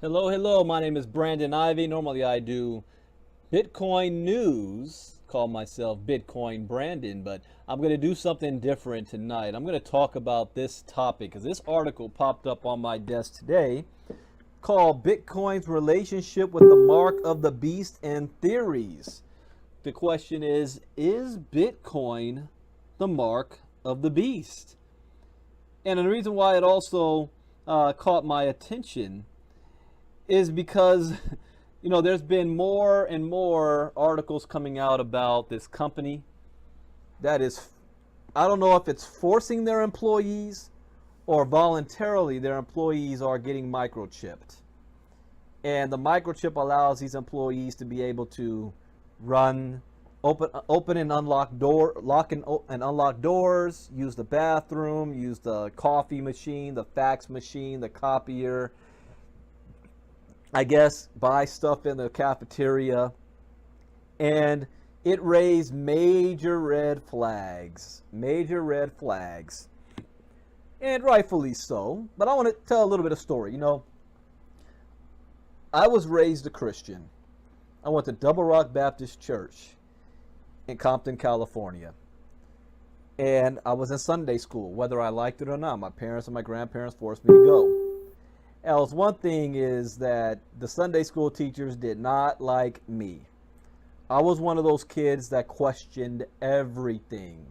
Hello, hello. My name is Brandon Ivy. Normally I do Bitcoin news, call myself Bitcoin Brandon, but I'm going to do something different tonight. I'm going to talk about this topic because this article popped up on my desk today called Bitcoin's Relationship with the Mark of the Beast and Theories. The question is Bitcoin the mark of the beast? And the reason why it also caught my attention is because there's been more and more articles coming out about this company that is, I don't know if it's forcing their employees or voluntarily their employees are getting microchipped. And the microchip allows these employees to be able to run, open and unlock lock and unlock doors, use the bathroom, use the coffee machine, the fax machine, the copier, I guess, buy stuff in the cafeteria. And it raised major red flags. Major red flags. And rightfully so. But I want to tell a little bit of story. I was raised a Christian. I went to Double Rock Baptist Church in Compton, California. And I was in Sunday school, whether I liked it or not. My parents and my grandparents forced me to go. Else, one thing is that the Sunday school teachers did not like me. I was one of those kids that questioned everything.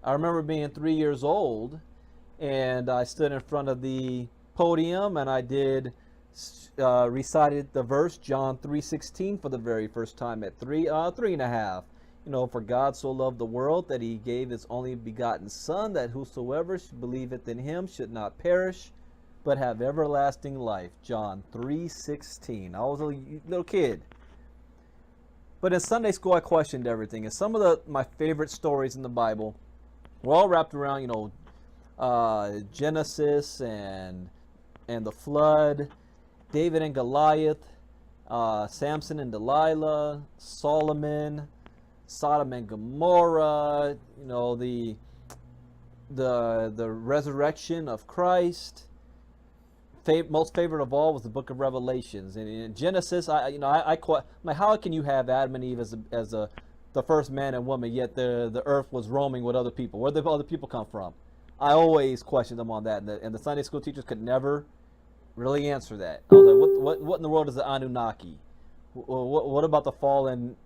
I remember being 3 years old, and I stood in front of the podium, and I recited the verse John 3:16 for the very first time at three and a half. For God so loved the world that he gave his only begotten Son, that whosoever believeth in him should not perish, but have everlasting life. John 3:16. I was a little kid. But in Sunday school, I questioned everything. And some of my favorite stories in the Bible were all wrapped around, Genesis and the flood, David and Goliath, Samson and Delilah, Solomon, Sodom and Gomorrah, the resurrection of Christ. Most favorite of all was the book of Revelations. And in Genesis, how can you have Adam and Eve as the first man and woman, yet the earth was roaming with other people? Where did the other people come from? I always questioned them on that, and the Sunday school teachers could never really answer that. I was like, what in the world is the Anunnaki? What about the fallen,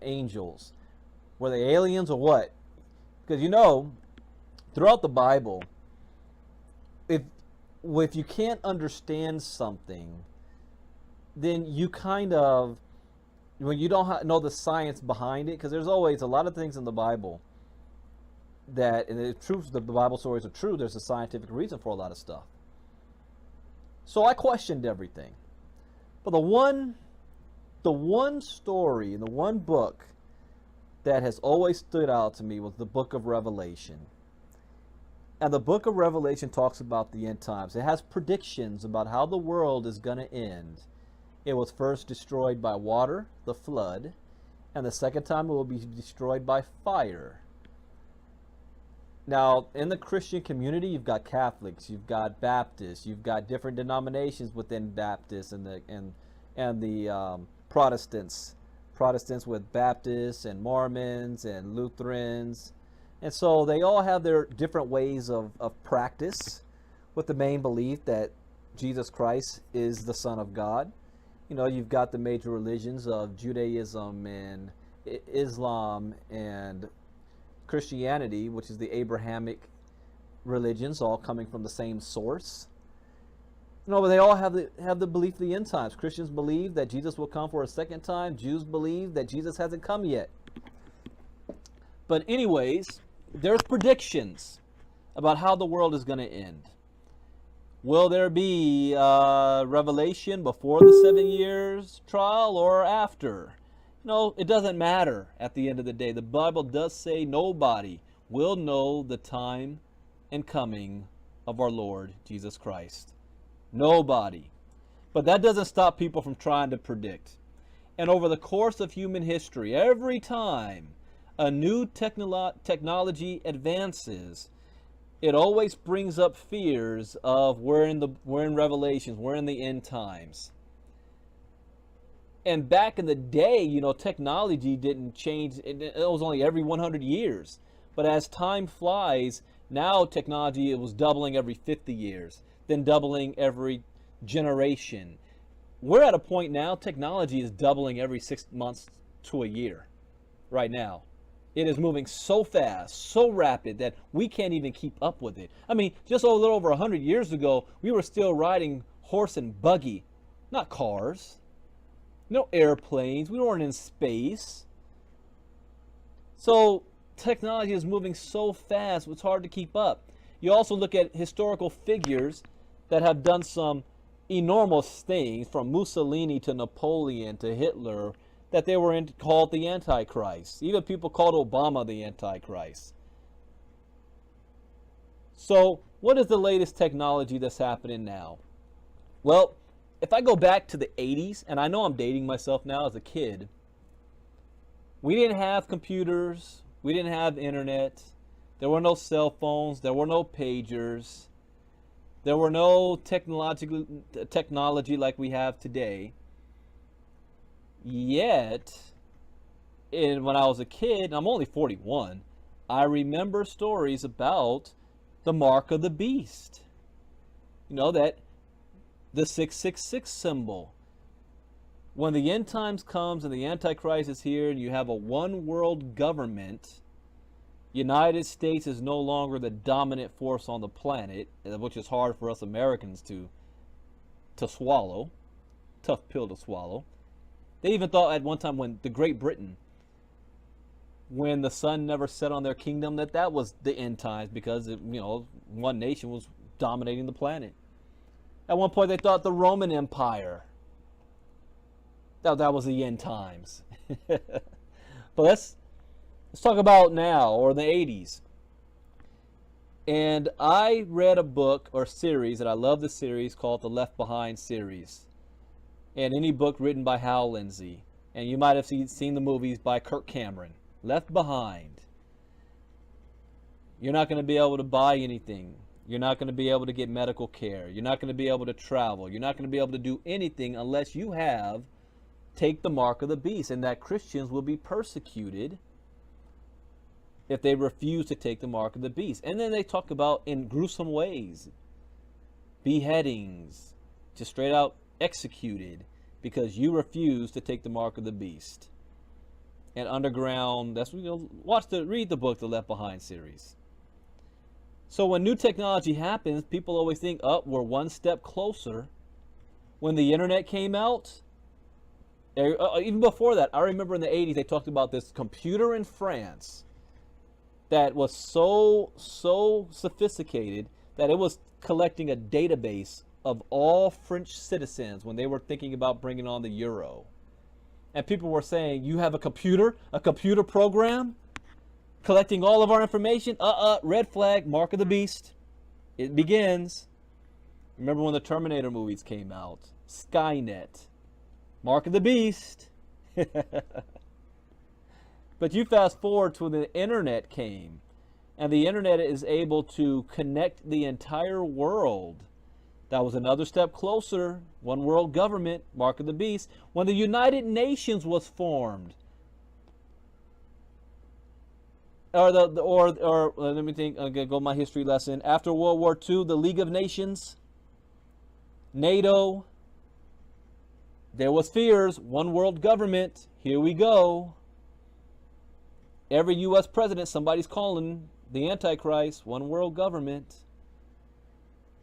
angels? Were they aliens or what? Because throughout the Bible, if you can't understand something, then you when you don't know the science behind it, because there's always a lot of things in the Bible that, and the truth, the Bible stories are true, there's a scientific reason for a lot of stuff. So I questioned everything. But the one story, the one book that has always stood out to me was the book of Revelation. And the book of Revelation talks about the end times. It has predictions about how the world is going to end. It was first destroyed by water, the flood, and the second time it will be destroyed by fire. Now, in the Christian community, you've got Catholics, you've got Baptists, you've got different denominations within Baptists and the Protestants with Baptists and Mormons and Lutherans. And so they all have their different ways of practice, with the main belief that Jesus Christ is the Son of God. You've got the major religions of Judaism and Islam and Christianity, which is the Abrahamic religions, all coming from the same source. But they all have the belief of the end times. Christians believe that Jesus will come for a second time. Jews believe that Jesus hasn't come yet. But anyways, there's predictions about how the world is going to end. Will there be revelation before the 7 years trial or after? It doesn't matter at the end of the day. The Bible does say nobody will know the time and coming of our Lord Jesus Christ. Nobody. But that doesn't stop people from trying to predict. And over the course of human history, every time a new technology advances, it always brings up fears of we're in Revelations, we're in the end times. And back in the day, technology didn't change. It was only every 100 years. But as time flies, now technology, it was doubling every 50 years, then doubling every generation. We're at a point now, technology is doubling every 6 months to a year right now. It is moving so fast, so rapid that we can't even keep up with it. I mean, just a little over 100 years ago, we were still riding horse and buggy, not cars, no airplanes. We weren't in space. So technology is moving so fast, it's hard to keep up. You also look at historical figures that have done some enormous things, from Mussolini to Napoleon to Hitler, that they were called the Antichrist. Even people called Obama the Antichrist. So what is the latest technology that's happening now? Well, if I go back to the 80s, and I know I'm dating myself now, as a kid, we didn't have computers, we didn't have internet, there were no cell phones, there were no pagers, there were no technology like we have today. Yet, when I was a kid, and I'm only 41, I remember stories about the mark of the beast. That the 666 symbol. When the end times comes and the Antichrist is here and you have a one world government, United States is no longer the dominant force on the planet, which is hard for us Americans to swallow. Tough pill to swallow. They even thought at one time, when the Great Britain, when the sun never set on their kingdom, that was the end times, because one nation was dominating the planet. At one point they thought the Roman Empire, that was the end times. But let's talk about now, or the 80s. And I read a book or series, and I love the series, called the Left Behind series. And any book written by Hal Lindsey. And you might have seen the movies by Kirk Cameron. Left Behind. You're not going to be able to buy anything. You're not going to be able to get medical care. You're not going to be able to travel. You're not going to be able to do anything unless you take the mark of the beast. And that Christians will be persecuted if they refuse to take the mark of the beast. And then they talk about, in gruesome ways, beheadings, just straight out executed because you refuse to take the mark of the beast. And underground, that's read the book, the Left Behind series. So when new technology happens, people always think, we're one step closer. When the internet came out, even before that, I remember in the 80s they talked about this computer in France that was so sophisticated that it was collecting a database of all French citizens when they were thinking about bringing on the euro. And people were saying, you have a computer program collecting all of our information? Red flag, mark of the beast. It begins. Remember when the Terminator movies came out? Skynet, mark of the beast. But you fast forward to when the internet came, and the internet is able to connect the entire world. That was another step closer. One world government, mark of the beast. When the United Nations was formed, or let me think. I'm gonna go my history lesson. After World War II, the League of Nations, NATO. There was fears. One world government. Here we go. Every U.S. president, somebody's calling the Antichrist. One world government.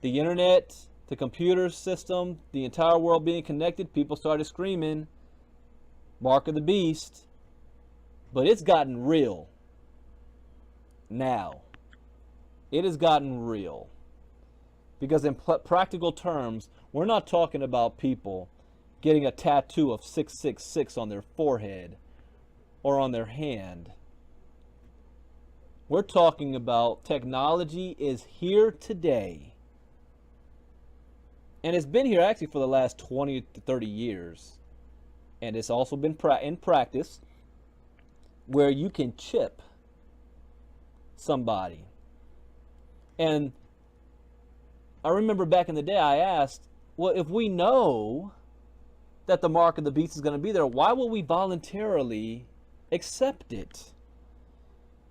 The internet, the computer system, the entire world being connected, people started screaming, mark of the beast. But it's gotten real now. It has gotten real. Because in practical terms, we're not talking about people getting a tattoo of 666 on their forehead or on their hand. We're talking about technology is here today. And it's been here actually for the last 20 to 30 years. And it's also been in practice where you can chip somebody. And I remember back in the day I asked, well, if we know that the mark of the beast is going to be there, why will we voluntarily accept it?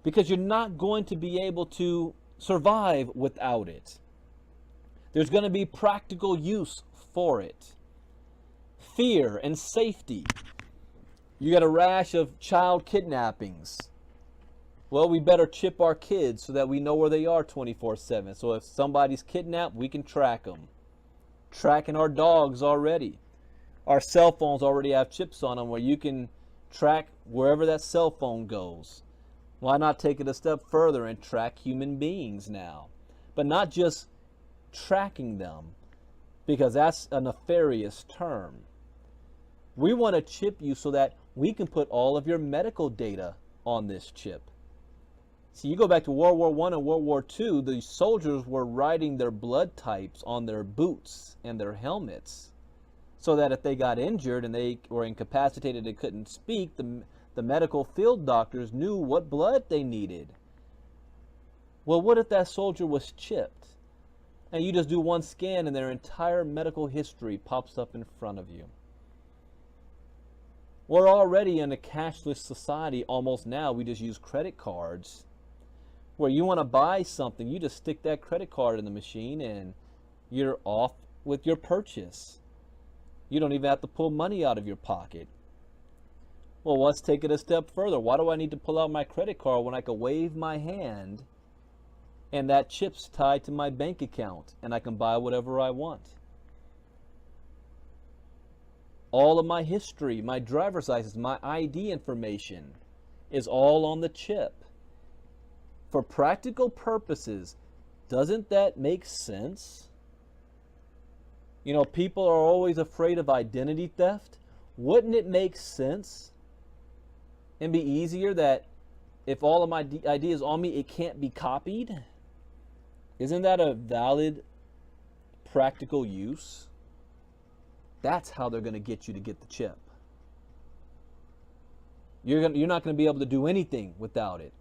Because you're not going to be able to survive without it. There's going to be practical use for it. Fear and safety. You got a rash of child kidnappings. Well, we better chip our kids so that we know where they are 24/7. So if somebody's kidnapped, we can track them. Tracking our dogs already. Our cell phones already have chips on them where you can track wherever that cell phone goes. Why not take it a step further and track human beings now? But not just tracking them, because that's a nefarious term. We want to chip you so that we can put all of your medical data on this chip. See, you go back to World War I and World War II, the soldiers were writing their blood types on their boots and their helmets, so that if they got injured and they were incapacitated, they couldn't speak, the medical field doctors knew what blood they needed. Well, what if that soldier was chipped? And you just do one scan and their entire medical history pops up in front of you. We're already in a cashless society almost now. We just use credit cards. Where you want to buy something, you just stick that credit card in the machine and you're off with your purchase. You don't even have to pull money out of your pocket. Well, let's take it a step further. Why do I need to pull out my credit card when I can wave my hand and that chip's tied to my bank account and I can buy whatever I want? All of my history, my driver's license, my ID information is all on the chip. For practical purposes, doesn't that make sense? You know, people are always afraid of identity theft. Wouldn't it make sense and be easier that if all of my ID is on me, it can't be copied? Isn't that a valid practical use? That's how they're going to get you to get the chip. You're not going to be able to do anything without it.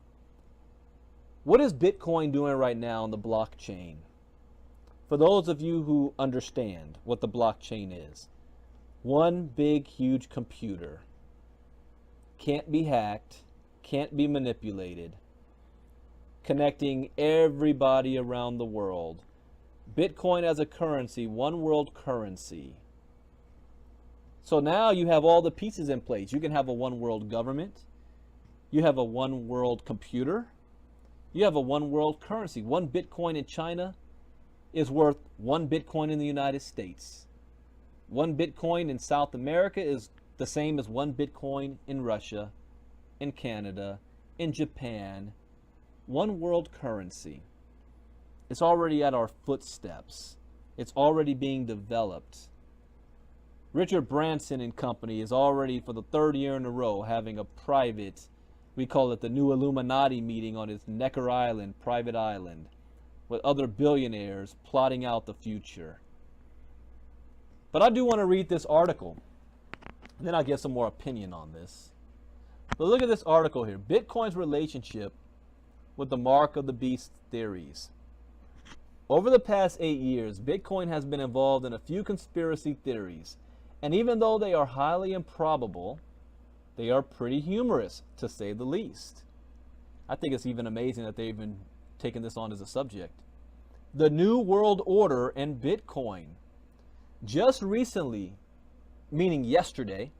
What is Bitcoin doing right now on the blockchain? For those of you who understand what the blockchain is, one big, huge computer. Can't be hacked, can't be manipulated. Connecting everybody around the world. Bitcoin as a currency, one world currency. So now you have all the pieces in place. You can have a one world government. You have a one world computer. You have a one world currency. One Bitcoin in China is worth one Bitcoin in the United States. One Bitcoin in South America is the same as one Bitcoin in Russia, in Canada, in Japan. One world currency. It's already at our footsteps. It's already being developed. Richard Branson and company is already, for the third year in a row, having a private, we call it the New Illuminati meeting on his Necker Island, private island, with other billionaires plotting out the future. But I do want to read this article, and then I'll get some more opinion on this. But look at this article here. Bitcoin's relationship with the mark of the beast theories. Over the past 8 years, Bitcoin has been involved in a few conspiracy theories. And even though they are highly improbable, they are pretty humorous, to say the least. I think it's even amazing that they've even taken this on as a subject. The New World Order and Bitcoin. Just recently, meaning yesterday,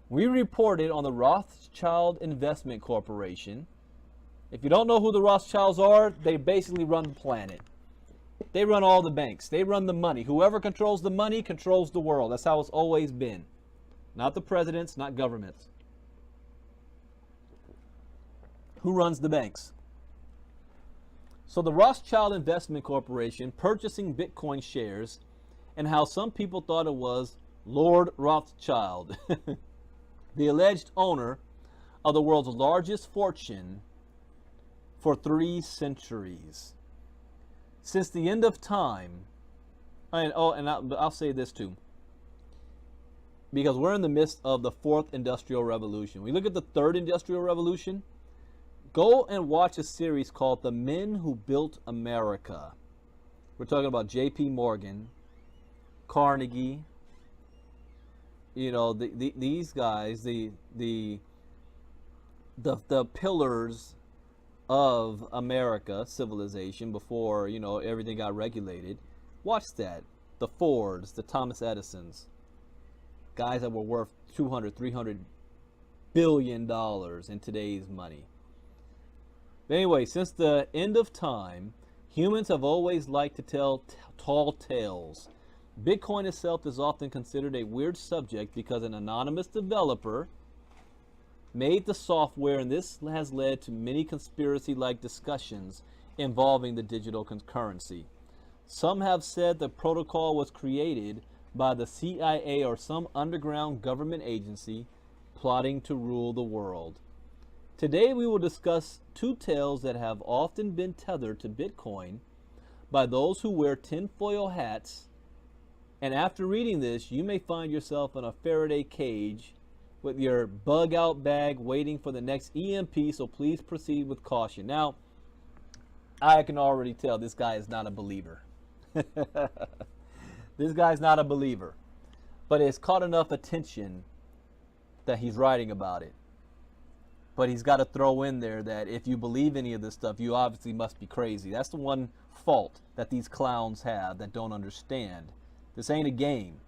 we reported on the Rothschild Investment Corporation. If you don't know who the Rothschilds are, they basically run the planet. They run all the banks. They run the money. Whoever controls the money controls the world. That's how it's always been. Not the presidents, not governments. Who runs the banks? So the Rothschild Investment Corporation purchasing Bitcoin shares, and how some people thought it was Lord Rothschild, the alleged owner of the world's largest fortune for 3 centuries. Since the end of time, and I'll say this too, because we're in the midst of the 4th Industrial Revolution. We look at the 3rd Industrial Revolution, Go and watch a series called The Men Who Built America. We're talking about J.P. Morgan, Carnegie, these guys, the pillars of America civilization before, everything got regulated. Watch that. The Fords, the Thomas Edisons, guys that were worth 200, 300 billion dollars in today's money. But anyway, since the end of time, humans have always liked to tell tall tales. Bitcoin itself is often considered a weird subject because an anonymous developer made the software, and this has led to many conspiracy-like discussions involving the digital currency. Some have said the protocol was created by the CIA or some underground government agency plotting to rule the world. Today we will discuss two tales that have often been tethered to Bitcoin by those who wear tinfoil hats, and after reading this, you may find yourself in a Faraday cage with your bug out bag waiting for the next EMP, so please proceed with caution. Now, I can already tell this guy is not a believer. This guy's not a believer, but it's caught enough attention that he's writing about it. But he's got to throw in there that if you believe any of this stuff, you obviously must be crazy. That's the one fault that these clowns have that don't understand. This ain't a game.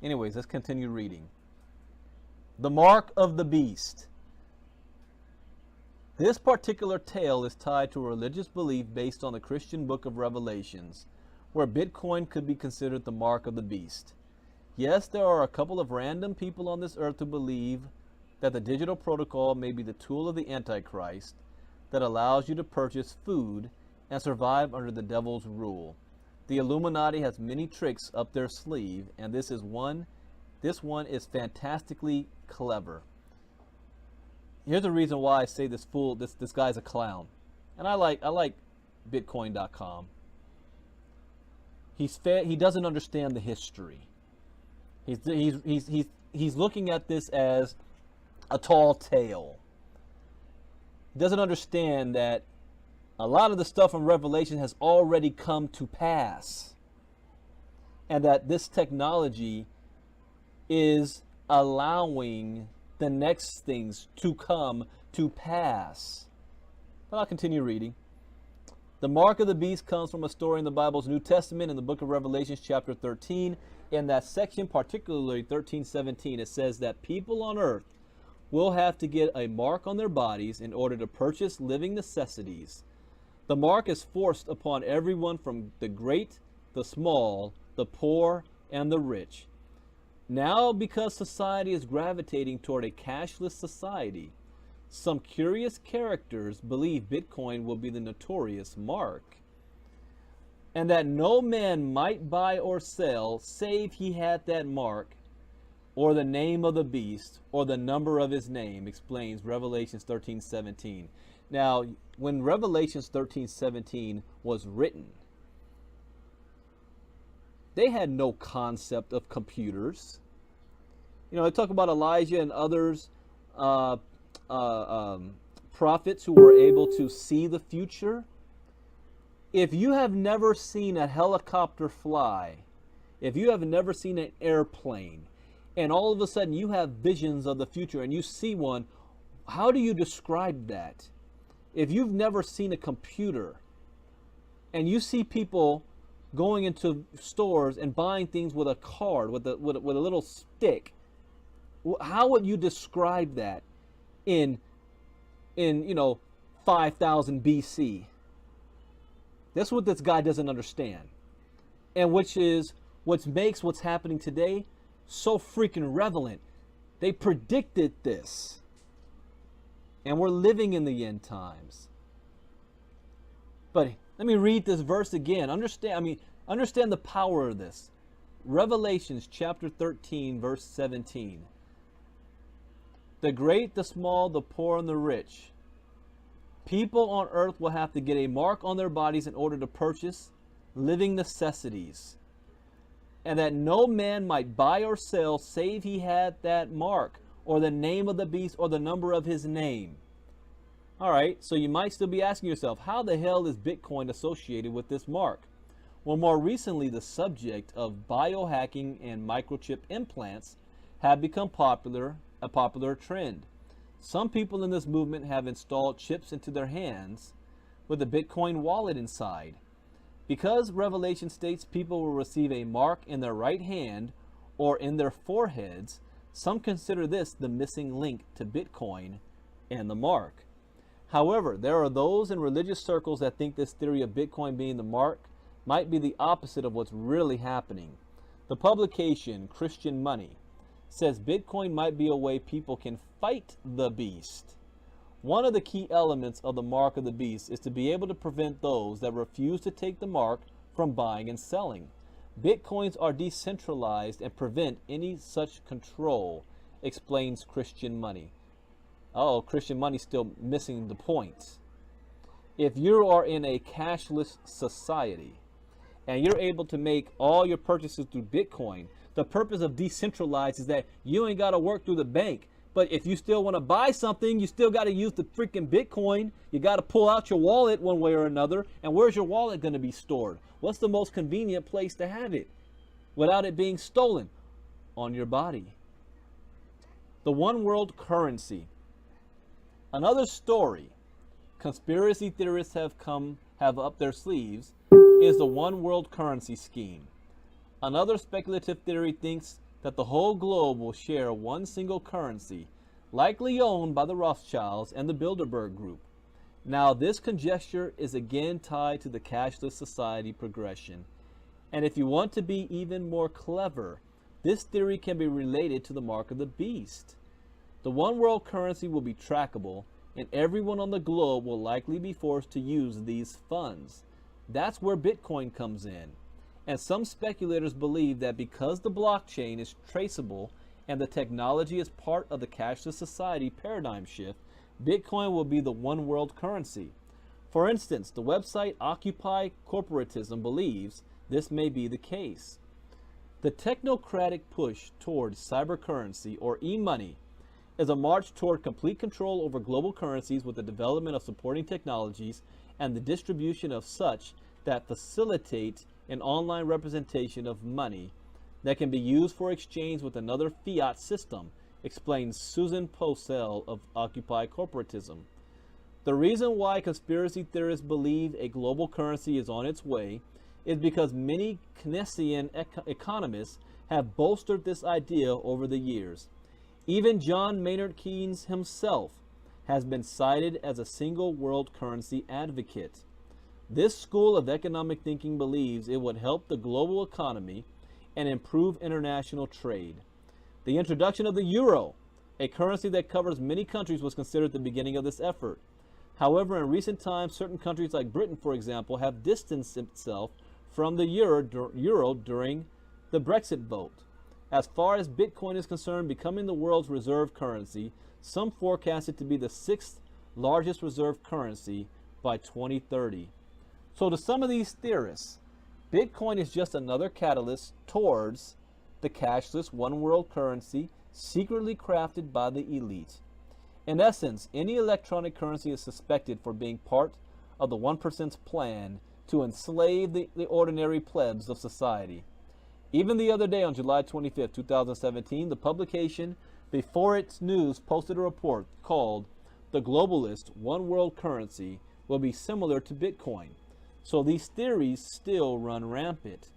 Anyways, let's continue reading. The Mark of the Beast. This particular tale is tied to a religious belief based on the Christian book of Revelations, where Bitcoin could be considered the mark of the beast. Yes, there are a couple of random people on this earth who believe that the digital protocol may be the tool of the Antichrist that allows you to purchase food and survive under the devil's rule. The Illuminati has many tricks up their sleeve, and this one is fantastically clever. Here's the reason why I say this guy's a clown. And I like Bitcoin.com. He doesn't understand the history. He's looking at this as a tall tale. He doesn't understand that a lot of the stuff from Revelation has already come to pass, and that this technology is allowing the next things to come to pass. But I'll continue reading. The mark of the beast comes from a story in the Bible's New Testament in the book of Revelation, chapter 13. In that section, particularly 13:17, it says that people on earth will have to get a mark on their bodies in order to purchase living necessities. The mark is forced upon everyone from the great, the small, the poor, and the rich. Now, because society is gravitating toward a cashless society, some curious characters believe Bitcoin will be the notorious mark, and that no man might buy or sell save he had that mark, or the name of the beast, or the number of his name, explains Revelations 13:17. Now, when Revelations 13:17 was written, they had no concept of computers. They talk about Elijah and others, prophets who were able to see the future. If you have never seen a helicopter fly, if you have never seen an airplane, and all of a sudden you have visions of the future and you see one, how do you describe that? If you've never seen a computer and you see people going into stores and buying things with a card, with a little stick, how would you describe that in 5000 BC? That's what this guy doesn't understand, and which is what makes what's happening today so freaking relevant. They predicted this, and we're living in the end times. But let me read this verse again. Understand the power of this. Revelations chapter 13, verse 17. The great, the small, the poor, and the rich. People on earth will have to get a mark on their bodies in order to purchase living necessities, and that no man might buy or sell save he had that mark, or the name of the beast, or the number of his name. All right, so you might still be asking yourself, how the hell is Bitcoin associated with this mark? Well, more recently, the subject of biohacking and microchip implants have become a popular trend. Some people in this movement have installed chips into their hands with a Bitcoin wallet inside. Because Revelation states people will receive a mark in their right hand or in their foreheads, some consider this the missing link to Bitcoin and the mark. However, there are those in religious circles that think this theory of Bitcoin being the mark might be the opposite of what's really happening. The publication Christian Money says Bitcoin might be a way people can fight the beast. One of the key elements of the mark of the beast is to be able to prevent those that refuse to take the mark from buying and selling. Bitcoins are decentralized and prevent any such control, explains Christian Money. Oh, Christian Money's still missing the point. If you are in a cashless society and you're able to make all your purchases through Bitcoin, the purpose of decentralized is that you ain't got to work through the bank. But if you still want to buy something, you still got to use the freaking Bitcoin. You got to pull out your wallet one way or another. And where's your wallet going to be stored? What's the most convenient place to have it without it being stolen? On your body. The one world currency. Another story conspiracy theorists have up their sleeves is the one world currency scheme. Another speculative theory thinks that the whole globe will share one single currency, likely owned by the Rothschilds and the Bilderberg Group. Now, this conjecture is again tied to the cashless society progression. And if you want to be even more clever, this theory can be related to the mark of the beast. The one world currency will be trackable, and everyone on the globe will likely be forced to use these funds. That's where Bitcoin comes in. And some speculators believe that because the blockchain is traceable and the technology is part of the cashless society paradigm shift, Bitcoin will be the one world currency. For instance, the website Occupy Corporatism believes this may be the case. The technocratic push towards cybercurrency or e-money is a march toward complete control over global currencies with the development of supporting technologies and the distribution of such that facilitate an online representation of money that can be used for exchange with another fiat system, explains Susan Purcell of Occupy Corporatism. The reason why conspiracy theorists believe a global currency is on its way is because many Keynesian economists have bolstered this idea over the years. Even John Maynard Keynes himself has been cited as a single world currency advocate. This school of economic thinking believes it would help the global economy and improve international trade. The introduction of the euro, a currency that covers many countries, was considered the beginning of this effort. However, in recent times, certain countries like Britain, for example, have distanced itself from the euro during the Brexit vote. As far as Bitcoin is concerned, becoming the world's reserve currency, some forecast it to be the 6th largest reserve currency by 2030. So to some of these theorists, Bitcoin is just another catalyst towards the cashless one world currency secretly crafted by the elite. In essence, any electronic currency is suspected for being part of the 1%'s plan to enslave the ordinary plebs of society. Even the other day on July 25, 2017, the publication Before It's News posted a report called The Globalist One World Currency Will Be Similar to Bitcoin. So these theories still run rampant.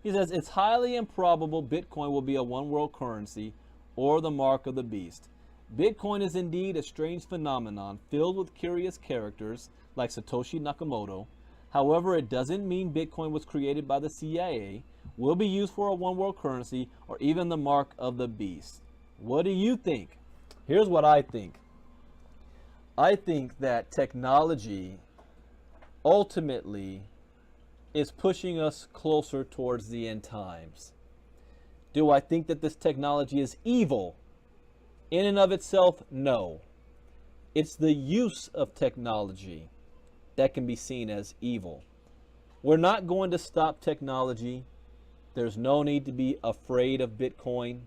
He says it's highly improbable Bitcoin will be a one world currency or the mark of the beast. Bitcoin is indeed a strange phenomenon filled with curious characters like Satoshi Nakamoto. However, it doesn't mean Bitcoin was created by the CIA, will be used for a one world currency, or even the mark of the beast. What do you think? Here's what I think. I think that technology ultimately is pushing us closer towards the end times. Do I think that this technology is evil? In and of itself, no. It's the use of technology that can be seen as evil. We're not going to stop technology. There's no need to be afraid of Bitcoin.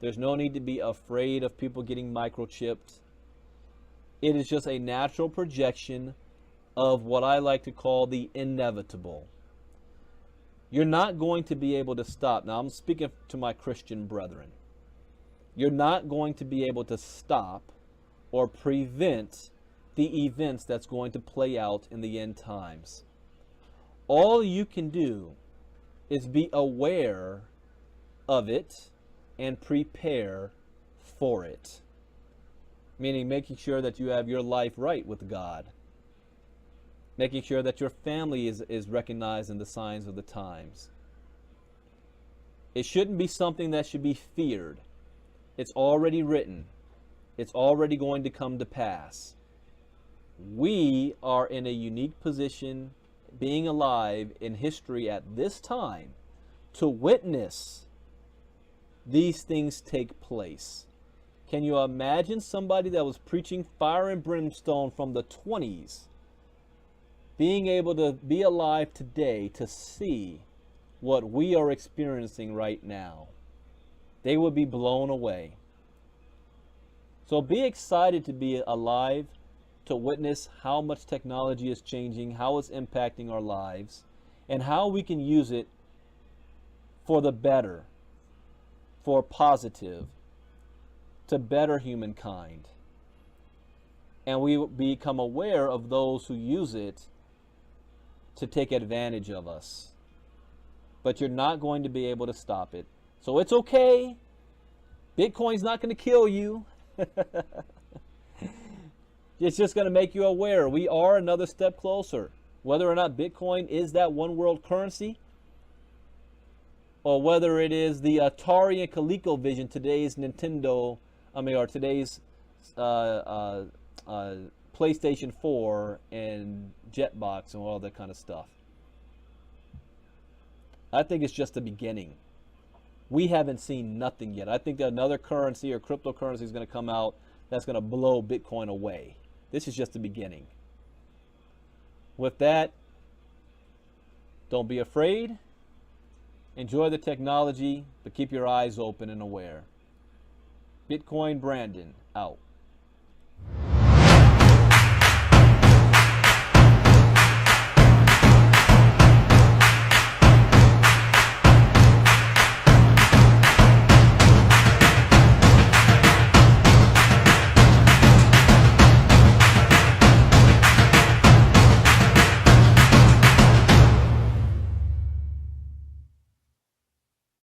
There's no need to be afraid of people getting microchipped. It is just a natural projection of what I like to call the inevitable. You're not going to be able to stop. Now, I'm speaking to my Christian brethren. You're not going to be able to stop or prevent the events that's going to play out in the end times. All you can do is be aware of it and prepare for it. Meaning making sure that you have your life right with God. Making sure that your family is recognizing the signs of the times. It shouldn't be something that should be feared. It's already written. It's already going to come to pass. We are in a unique position, being alive in history at this time, to witness these things take place. Can you imagine somebody that was preaching fire and brimstone from the 20s being able to be alive today to see what we are experiencing right now? They would be blown away. So be excited to be alive, to witness how much technology is changing, how it's impacting our lives, and how we can use it for the better, for positive, to better humankind. And we become aware of those who use it to take advantage of us. But you're not going to be able to stop it. So it's okay. Bitcoin's not going to kill you. It's just going to make you aware. We are another step closer. Whether or not Bitcoin is that one world currency, or whether it is the Atari and ColecoVision, today's Nintendo, or today's PlayStation 4 and Jetbox and all that kind of stuff. I think it's just the beginning. We haven't seen nothing yet. I think that another currency or cryptocurrency is going to come out that's going to blow Bitcoin away. This is just the beginning. With that, don't be afraid. Enjoy the technology, but keep your eyes open and aware. Bitcoin Brandon, out.